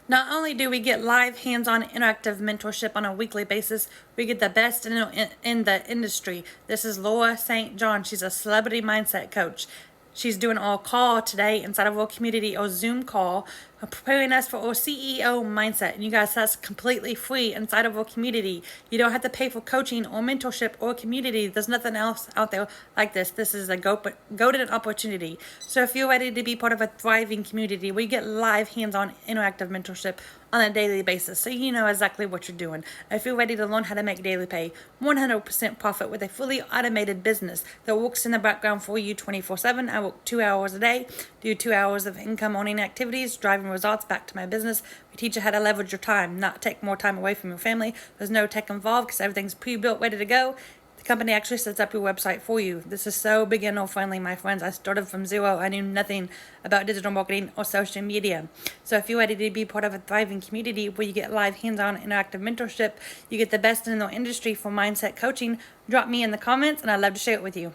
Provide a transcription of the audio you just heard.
Not only do we get live, hands-on, interactive mentorship on a weekly basis, we get the best in the industry. This is Laura St. John. She's a celebrity mindset coach. She's doing our call today inside of our community, or Zoom call, preparing us for our CEO mindset. And you guys, that's completely free inside of our community. You don't have to pay for coaching or mentorship or community. There's nothing else out there like this. This is a golden opportunity. So if you're ready to be part of a thriving community where you get live, hands-on, interactive mentorship on a daily basis, so you know exactly what you're doing. If you're ready to learn how to make daily pay, 100% profit with a fully automated business that works in the background for you 24/7. I work 2 hours a day, do 2 hours of income earning activities, driving results back to my business. We teach you how to leverage your time, not take more time away from your family. There's no tech involved because everything's pre-built, ready to go. The company actually sets up your website for you. This is so beginner friendly, my friends. I started from zero. I knew nothing about digital marketing or social media. So if you're ready to be part of a thriving community where you get live, hands-on, interactive mentorship, you get the best in the industry for mindset coaching, drop me in the comments and I'd love to share it with you.